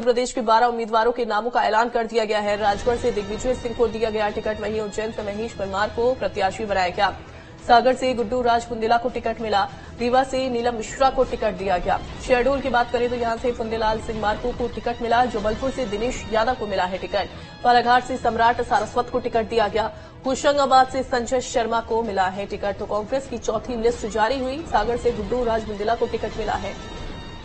प्रदेश के 12 उम्मीदवारों के नामों का ऐलान कर दिया गया है। राजगढ़ से दिग्विजय सिंह को दिया गया टिकट, वहीं उज्जैन से महेश परमार को प्रत्याशी बनाया गया। सागर से गुड्डू राज बुंदेला को टिकट मिला। रीवा से नीलम मिश्रा को टिकट दिया गया। शहडोल की बात करें तो यहां से फुंदेलाल सिंह मार्को को टिकट मिला। जबलपुर से दिनेश यादव को मिला है टिकट। बालाघाट से सम्राट सारस्वत को टिकट दिया गया। होशंगाबाद से संजय शर्मा को मिला है टिकट। तो कांग्रेस की चौथी लिस्ट जारी हुई। सागर से गुड्डू राज बुंदेला को टिकट मिला है।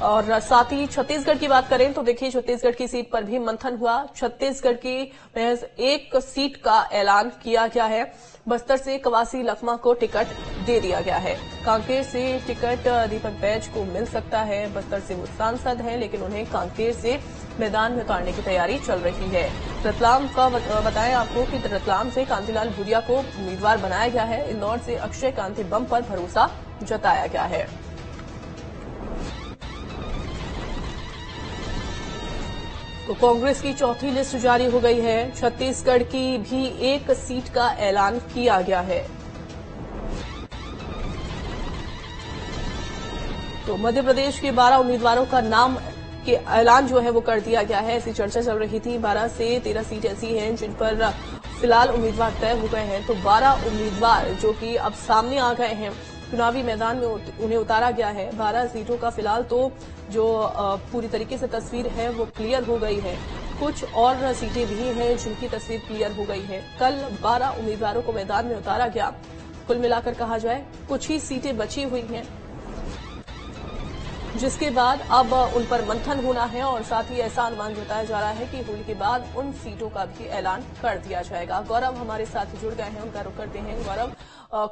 और साथ ही छत्तीसगढ़ की बात करें तो देखिए छत्तीसगढ़ की सीट पर भी मंथन हुआ। छत्तीसगढ़ की महज एक सीट का ऐलान किया गया है। बस्तर से कवासी लखमा को टिकट दे दिया गया है। कांकेर से टिकट दीपक बैज को मिल सकता है। बस्तर से वो सांसद हैं, लेकिन उन्हें कांकेर से मैदान में उतारने की तैयारी चल रही है। रतलाम का बताएं आपको कि रतलाम से कांतिलाल भूरिया को उम्मीदवार बनाया गया है। इंदौर से अक्षय कांति बम पर भरोसा जताया गया है। तो कांग्रेस की चौथी लिस्ट जारी हो गई है। छत्तीसगढ़ की भी एक सीट का ऐलान किया गया है। तो मध्य प्रदेश के 12 उम्मीदवारों का नाम के ऐलान जो है वो कर दिया गया है। ऐसी चर्चा चल रही थी। 12 से 13 सीट ऐसी हैं जिन पर फिलहाल उम्मीदवार तय हो गए हैं। तो 12 उम्मीदवार जो कि अब सामने आ गए हैं, चुनावी मैदान में उन्हें उतारा गया है। 12 सीटों का फिलहाल तो जो पूरी तरीके से तस्वीर है वो क्लियर हो गई है। कुछ और सीटें भी हैं जिनकी तस्वीर क्लियर हो गई है। कल 12 उम्मीदवारों को मैदान में उतारा गया। कुल मिलाकर कहा जाए कुछ ही सीटें बची हुई हैं, जिसके बाद अब उन पर मंथन होना है। और साथ ही ऐसा अनुमान जताया जा रहा है कि होली के बाद उन सीटों का भी ऐलान कर दिया जाएगा। गौरव हमारे साथ जुड़ गए हैं, उनका रुख करते हैं। गौरव,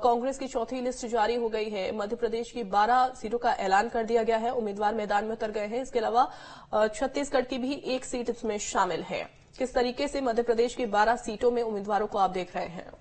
कांग्रेस की चौथी लिस्ट जारी हो गई है। मध्य प्रदेश की 12 सीटों का ऐलान कर दिया गया है। उम्मीदवार मैदान में उतर गए हैं। इसके अलावा छत्तीसगढ़ की भी एक सीट इसमें शामिल है। किस तरीके से मध्य प्रदेश की 12 सीटों में उम्मीदवारों को आप देख रहे हैं?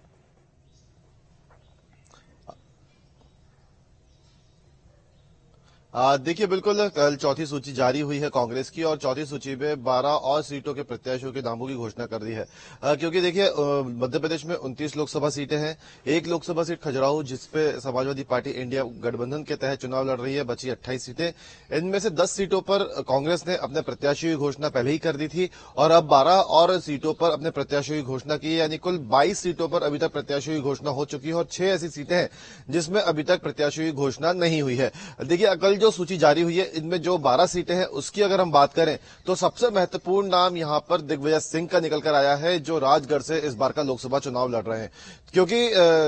देखिए, बिल्कुल कल चौथी सूची जारी हुई है कांग्रेस की, और चौथी सूची में 12 और सीटों के प्रत्याशियों के नामों की घोषणा कर दी है। क्योंकि देखिए मध्य प्रदेश में 29 लोकसभा सीटें हैं। एक लोकसभा सीट खजुराहो, जिसपे समाजवादी पार्टी इंडिया गठबंधन के तहत चुनाव लड़ रही है, बची 28 सीटें। इनमें से 10 सीटों पर कांग्रेस ने अपने प्रत्याशियों की घोषणा पहले ही कर दी थी, और अब 12 और सीटों पर अपने प्रत्याशियों की घोषणा की है। यानी कुल 22 सीटों पर अभी तक प्रत्याशियों की घोषणा हो चुकी है, और 6 ऐसी सीटें हैं जिसमें अभी तक प्रत्याशियों की घोषणा नहीं हुई है। देखिए, कल जो सूची जारी हुई है, इनमें जो 12 सीटें हैं उसकी अगर हम बात करें तो सबसे महत्वपूर्ण नाम यहां पर दिग्विजय सिंह का निकलकर आया है, जो राजगढ़ से इस बार का लोकसभा चुनाव लड़ रहे हैं। क्योंकि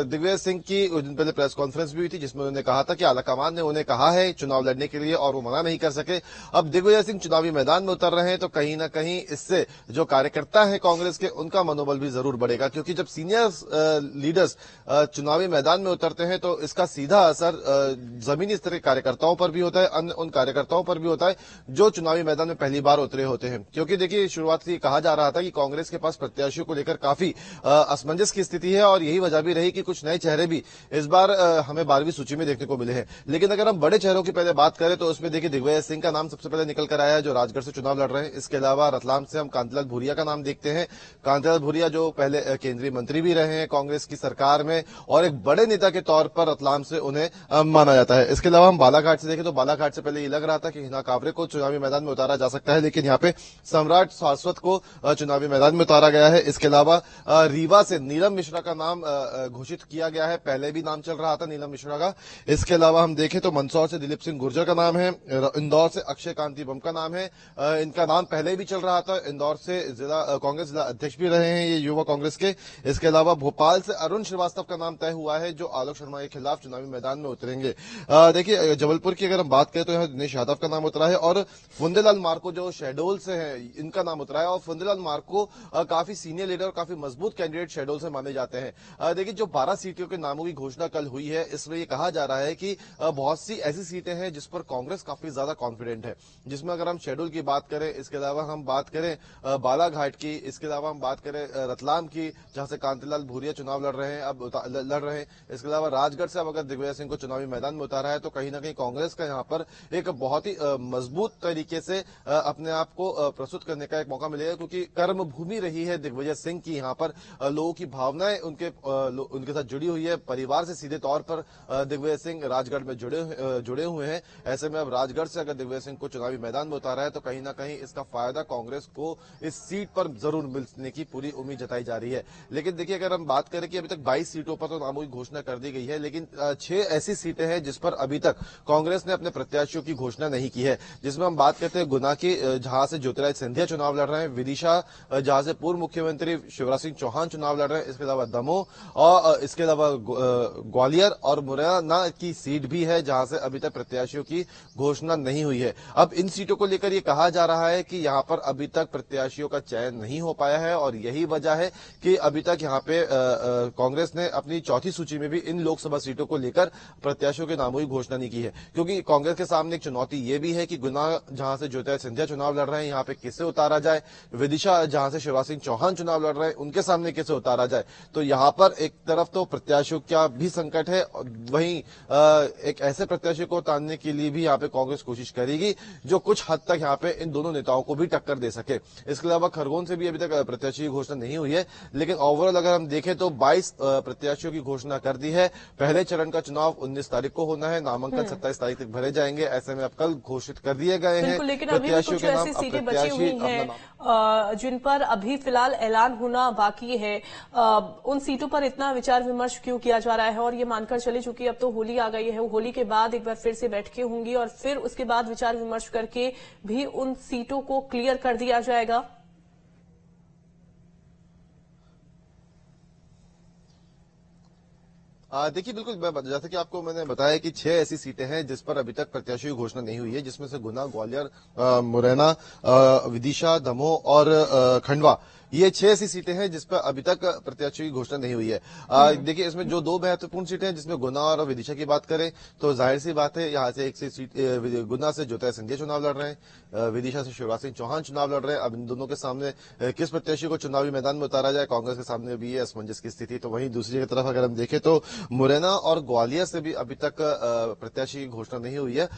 दिग्विजय सिंह की कुछ दिन पहले प्रेस कॉन्फ्रेंस भी हुई थी, जिसमें उन्होंने कहा था कि आलाकमान ने उन्हें कहा है चुनाव लड़ने के लिए, और वो मना नहीं कर सके। अब दिग्विजय सिंह चुनावी मैदान में उतर रहे हैं, तो कहीं ना कहीं इससे जो कार्यकर्ता है कांग्रेस के, उनका मनोबल भी जरूर बढ़ेगा। क्योंकि जब सीनियर लीडर्स चुनावी मैदान में उतरते हैं तो इसका सीधा असर जमीनी स्तर के कार्यकर्ताओं पर भी होता है, उन कार्यकर्ताओं पर भी होता है जो चुनावी मैदान में पहली बार उतरे होते हैं। क्योंकि देखिए, शुरुआत से कहा जा रहा था कि कांग्रेस के पास प्रत्याशियों को लेकर काफी असमंजस की स्थिति है, और यही वजह भी रही कि कुछ नए चेहरे भी इस बार हमें 12वीं सूची में देखने को मिले हैं। लेकिन अगर हम बड़े चेहरों की पहले बात करें तो उसमें देखिए दिग्विजय सिंह का नाम सबसे पहले निकल कर आया है, जो राजगढ़ से चुनाव लड़ रहे हैं। इसके अलावा रतलाम से हम कांतिलाल भूरिया का नाम देखते हैं। कांतिलाल भूरिया जो पहले केंद्रीय मंत्री भी रहे हैं कांग्रेस की सरकार में, और एक बड़े नेता के तौर पर रतलाम से उन्हें माना जाता है। इसके अलावा हम बालाघाट से देखें तो बालाघाट से पहले ये लग रहा था कि हिना कावरे को चुनावी मैदान में उतारा जा सकता है, लेकिन यहाँ पे सम्राट सारस्वत को चुनावी मैदान में उतारा गया है। इसके अलावा रीवा से नीलम मिश्रा का नाम घोषित किया गया है। पहले भी नाम चल रहा था नीलम मिश्रा का। इसके अलावा हम देखें तो मंदसौर से दिलीप सिंह गुर्जर का नाम है। इंदौर से अक्षय कांति बम का नाम है। इनका नाम पहले भी चल रहा था। इंदौर से कांग्रेस जिला अध्यक्ष भी रहे हैं ये युवा कांग्रेस के। इसके अलावा भोपाल से अरुण श्रीवास्तव का नाम तय हुआ है, जो आलोक शर्मा के खिलाफ चुनावी मैदान में उतरेंगे। देखिए, जबलपुर की अगर हम बात करें तो यहाँ दिनेश यादव का नाम उतरा है, और फुंदेलाल मार्को जो शहडोल से है, इनका नाम उतरा है। और फुंदेलाल मार्को काफी सीनियर लीडर और काफी मजबूत कैंडिडेट शहडोल से माने जाते हैं। देखिए, जो 12 सीटों के नामों की घोषणा कल हुई है, इसमें यह कहा जा रहा है कि बहुत सी ऐसी सीटें हैं जिस पर कांग्रेस काफी ज्यादा कॉन्फिडेंट है। जिसमें अगर हम शहडोल की बात करें, इसके अलावा हम बात करें बालाघाट की, इसके अलावा हम बात करें रतलाम की, जहां से कांतिलाल भूरिया चुनाव लड़ रहे हैं, अब लड़ रहे हैं। इसके अलावा राजगढ़ से अब अगर दिग्विजय सिंह को चुनावी मैदान में उतारा है, तो कहीं ना कहीं कांग्रेस का यहाँ पर एक बहुत ही मजबूत तरीके से अपने आप को प्रस्तुत करने का एक मौका मिलेगा, क्योंकि कर्मभूमि रही है दिग्विजय सिंह की। यहाँ पर लोगों की भावनाएं उनके साथ जुड़ी हुई है। परिवार से सीधे तौर पर दिग्विजय सिंह राजगढ़ में जुड़े हुए हैं। ऐसे में अब राजगढ़ से अगर दिग्विजय सिंह को चुनावी मैदान में उतारा है तो कहीं ना कहीं इसका फायदा कांग्रेस को इस सीट पर जरूर मिलने की पूरी उम्मीद जताई जा रही है। लेकिन देखिए, अगर हम बात करें कि अभी तक 22 सीटों पर तो नामों की घोषणा कर दी गई है, लेकिन 6 ऐसी सीटें हैं जिस पर अभी तक कांग्रेस ने अपने प्रत्याशियों की घोषणा नहीं की है। जिसमें हम बात करते हैं गुना की, जहां से ज्योतिरादित्य सिंधिया चुनाव लड़ रहे हैं, विदिशा जहां से पूर्व मुख्यमंत्री शिवराज सिंह चौहान चुनाव लड़ रहे हैं, इसके अलावा दमोह और इसके अलावा ग्वालियर और मुरैना की सीट भी है जहां से अभी तक प्रत्याशियों की घोषणा नहीं हुई है। अब इन सीटों को लेकर यह कहा जा रहा है कि यहां पर अभी तक प्रत्याशियों का चयन नहीं हो पाया है और यही वजह है कि अभी तक यहां पे कांग्रेस ने अपनी चौथी सूची में भी इन लोकसभा सीटों को लेकर प्रत्याशियों के नामों की घोषणा नहीं की है। क्योंकि कांग्रेस के सामने एक चुनौती यह भी है कि गुना जहां से ज्योतिरादित्य सिंधिया चुनाव लड़ रहे हैं, यहां पे किसे उतारा जाए, विदिशा जहां से शिवराज सिंह चौहान चुनाव लड़ रहे हैं, उनके सामने किसे उतारा जाए। तो यहां पर एक तरफ तो प्रत्याशियों का भी संकट है, वहीं एक ऐसे प्रत्याशी को उतारने के लिए भी यहां पे कांग्रेस कोशिश करेगी जो कुछ हद तक यहां पे इन दोनों नेताओं को भी टक्कर दे सके। इसके अलावा खरगोन से भी अभी तक प्रत्याशी की घोषणा नहीं हुई है, लेकिन ओवरऑल अगर हम देखें तो 22 प्रत्याशियों की घोषणा कर दी है। पहले चरण का चुनाव 19 तारीख को होना है, नामांकन 27 तारीख तक भरे जाएंगे। ऐसे में अब कल घोषित कर दिए गए हैं लेकिन अभी भी कुछ ऐसी सीटें बची हुई हैं जिन पर अभी फिलहाल ऐलान होना बाकी है। उन सीटों पर इतना विचार विमर्श क्यों किया जा रहा है? और ये मानकर चले चूंकि अब तो होली आ गई है, होली के बाद एक बार फिर से बैठकें होंगी और फिर उसके बाद विचार विमर्श करके भी उन सीटों को क्लियर कर दिया जाएगा। देखिए, बिल्कुल जैसे कि आपको मैंने बताया कि 6 ऐसी सीटें हैं जिस पर अभी तक प्रत्याशियों की घोषणा नहीं हुई है, जिसमें से गुना, ग्वालियर, मुरैना, विदिशा, दमोह और खंडवा, ये 6 ऐसी सीटें हैं जिस पर अभी तक प्रत्याशियों की घोषणा नहीं हुई है। देखिए, इसमें जो 2 महत्वपूर्ण सीटें हैं, जिसमें गुना और विदिशा की बात करें तो जाहिर सी बात है यहाँ से एक सीट गुना से ज्योतिरादित्य सिंधिया चुनाव लड़ रहे हैं, विदिशा से शिवराज सिंह चौहान चुनाव लड़ रहे हैं। अब इन दोनों के सामने किस प्रत्याशी को चुनावी मैदान में उतारा जाए, कांग्रेस के सामने भी है असमंजस की स्थिति। तो वहीं दूसरी की तरफ अगर हम देखें तो मुरैना और ग्वालियर से भी अभी तक प्रत्याशी की घोषणा नहीं हुई है,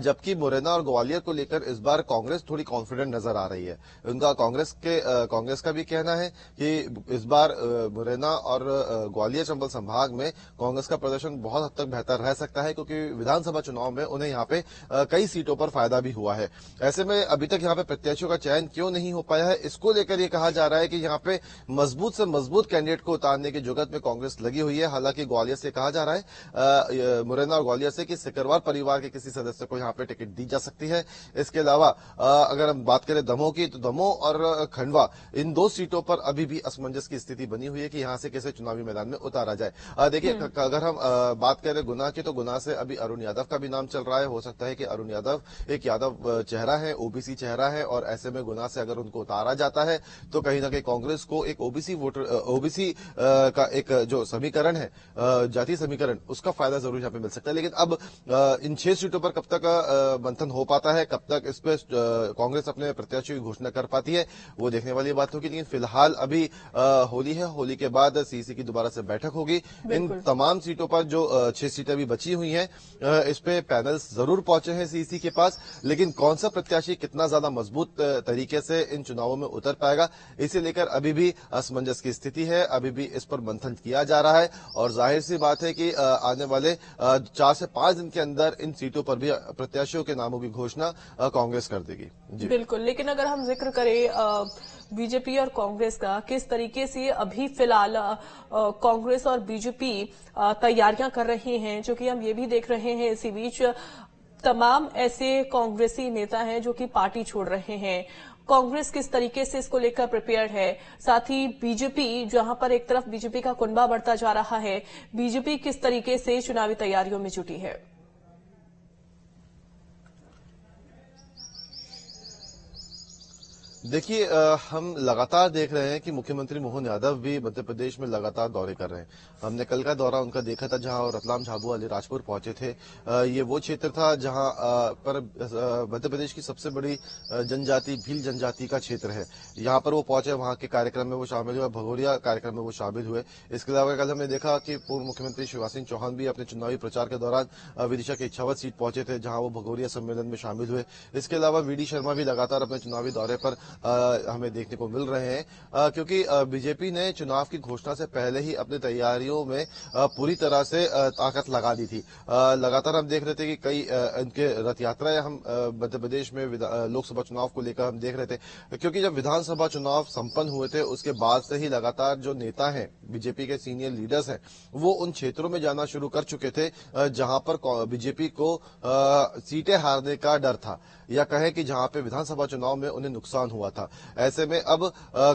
जबकि मुरैना और ग्वालियर को लेकर इस बार कांग्रेस थोड़ी कॉन्फिडेंट नजर आ रही है। उनका कांग्रेस का भी कहना है कि इस बार मुरैना और ग्वालियर चंबल संभाग में कांग्रेस का प्रदर्शन बहुत हद तक बेहतर रह सकता है, क्योंकि विधानसभा चुनाव में उन्हें यहाँ पे कई सीटों पर फायदा भी हुआ है। ऐसे में अभी तक यहाँ पे प्रत्याशियों का चयन क्यों नहीं हो पाया है, इसको लेकर ये कहा जा रहा है कि यहाँ पे मजबूत से मजबूत कैंडिडेट को उतारने की जुगत में कांग्रेस लगी हुई है। हालांकि ग्वालियर से कहा जा रहा है, मुरैना और ग्वालियर से, कि सिकरवार परिवार के किसी सदस्य को यहाँ पे टिकट दी जा सकती है। इसके अलावा अगर हम बात करें दमोह की, तो दमोह और खंडवा, इन 2 सीटों पर अभी भी असमंजस की स्थिति बनी हुई है कि यहां से किसे चुनावी मैदान में उतारा जाए। देखिए, अगर हम बात करें गुना की, तो गुना से अभी अरुण यादव का भी नाम चल रहा है। हो सकता है कि अरुण यादव एक यादव चेहरा है, ओबीसी चेहरा है, और ऐसे में गुना से अगर उनको उतारा जाता है तो कहीं ना कहीं कांग्रेस को एक ओबीसी का एक जो समीकरण है, जातीय समीकरण, उसका फायदा जरूर यहाँ पे मिल सकता है। लेकिन अब इन 6 सीटों पर कब तक मंथन हो पाता है, कब तक इस पे कांग्रेस अपने प्रत्याशियों की घोषणा कर पाती है, वो देखने वाली बात होगी। लेकिन फिलहाल अभी होली है, होली के बाद सीसी की दोबारा से बैठक होगी। इन तमाम सीटों पर जो 6 सीटें अभी बची हुई हैं, इस पे पैनल्स जरूर पहुंचे हैं सीसी के पास, लेकिन कौन सा प्रत्याशी कितना ज्यादा मजबूत तरीके से इन चुनावों में उतर पाएगा, इसे लेकर अभी भी असमंजस की स्थिति है। अभी भी इस पर मंथन किया जा रहा है और जाहिर सी बात है कि आने वाले 4 से 5 दिन के अंदर इन सीटों पर भी प्रत्याशियों के नामों की घोषणा कांग्रेस कर देगी। जी बिल्कुल, लेकिन अगर हम जिक्र करें बीजेपी और कांग्रेस का, किस तरीके से अभी फिलहाल कांग्रेस और बीजेपी तैयारियां कर रही हैं, जो कि हम ये भी देख रहे हैं इसी बीच तमाम ऐसे कांग्रेसी नेता हैं जो कि पार्टी छोड़ रहे हैं। कांग्रेस किस तरीके से इसको लेकर प्रिपेयर्ड है, साथ ही बीजेपी, जहां पर एक तरफ बीजेपी का कुनबा बढ़ता जा रहा है, बीजेपी किस तरीके से चुनावी तैयारियों में जुटी है? देखिए हम लगातार देख रहे हैं कि मुख्यमंत्री मोहन यादव भी मध्य प्रदेश में लगातार दौरे कर रहे हैं। हमने कल का दौरा उनका देखा था, जहां रतलाम, झाबुआ, अलीराजपुर पहुंचे थे। ये वो क्षेत्र था जहां पर मध्य प्रदेश की सबसे बड़ी जनजाति भील जनजाति का क्षेत्र है। यहां पर वो पहुंचे, वहां के कार्यक्रम में वो शामिल हुए, भगोरिया कार्यक्रम में वो शामिल हुए। इसके अलावा कल हमने देखा कि पूर्व मुख्यमंत्री शिवराज सिंह चौहान भी अपने चुनावी प्रचार के दौरान विदिशा के इच्छावत सीट पहुंचे थे, जहां वो भगोरिया सम्मेलन में शामिल हुए। इसके अलावा वीडी शर्मा भी लगातार अपने चुनावी दौरे पर हमें देखने को मिल रहे हैं, क्योंकि बीजेपी ने चुनाव की घोषणा से पहले ही अपनी तैयारियों में पूरी तरह से ताकत लगा दी थी। लगातार हम देख रहे थे कि कई इनके रथ यात्राएं हम मध्य प्रदेश में लोकसभा चुनाव को लेकर हम देख रहे थे, क्योंकि जब विधानसभा चुनाव संपन्न हुए थे उसके बाद से ही लगातार जो नेता हैं, बीजेपी के सीनियर लीडर्स हैं, वो उन क्षेत्रों में जाना शुरू कर चुके थे जहां पर बीजेपी को सीटें हारने का डर था, या कहें कि जहां पे विधानसभा चुनाव में उन्हें नुकसान हुआ था। ऐसे में अब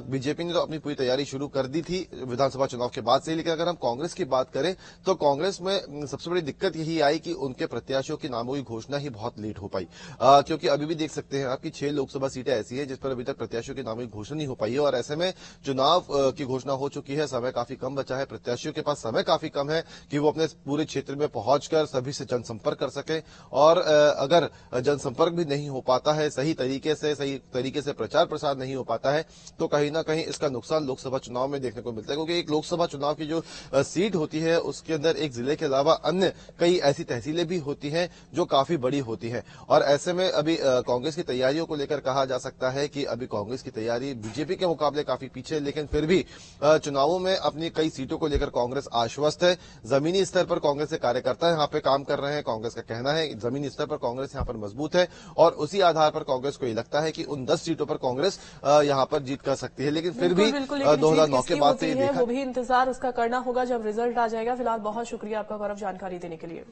बीजेपी ने तो अपनी पूरी तैयारी शुरू कर दी थी विधानसभा चुनाव के बाद से। लेकिन अगर हम कांग्रेस की बात करें तो कांग्रेस में सबसे बड़ी दिक्कत यही आई कि उनके प्रत्याशियों के नामों की घोषणा ही बहुत लेट हो पाई, क्योंकि अभी भी देख सकते हैं आपकी 6 लोकसभा सीटें ऐसी है जिस पर अभी तक प्रत्याशियों के नामों की घोषणा नहीं हो पाई है। और ऐसे में चुनाव की घोषणा हो चुकी है, समय काफी कम बचा है, प्रत्याशियों के पास समय काफी कम है कि वो अपने पूरे क्षेत्र में पहुंचकर सभी से जनसंपर्क कर सके। और अगर जनसंपर्क भी नहीं हो पाता है, सही तरीके से प्रचार प्रसार नहीं हो पाता है, तो कहीं ना कहीं इसका नुकसान लोकसभा चुनाव में देखने को मिलता है। क्योंकि एक लोकसभा चुनाव की जो सीट होती है उसके अंदर एक जिले के अलावा अन्य कई ऐसी तहसीलें भी होती हैं जो काफी बड़ी होती हैं। और ऐसे में अभी कांग्रेस की तैयारियों को लेकर कहा जा सकता है कि अभी कांग्रेस की तैयारी बीजेपी के मुकाबले काफी पीछे, लेकिन फिर भी चुनावों में अपनी कई सीटों को लेकर कांग्रेस आश्वस्त है। जमीनी स्तर पर कांग्रेस के कार्यकर्ता यहाँ पे काम कर रहे हैं। कांग्रेस का कहना है जमीनी स्तर पर कांग्रेस यहाँ पर मजबूत है और उसी आधार पर कांग्रेस को ये लगता है कि उन 10 सीटों पर कांग्रेस यहाँ पर जीत कर सकती है। लेकिन फिर भी 2009 के बाद से ये देखा, वो भी इंतजार उसका करना होगा जब रिजल्ट आ जाएगा। फिलहाल बहुत शुक्रिया आपका गौरव, जानकारी देने के लिए।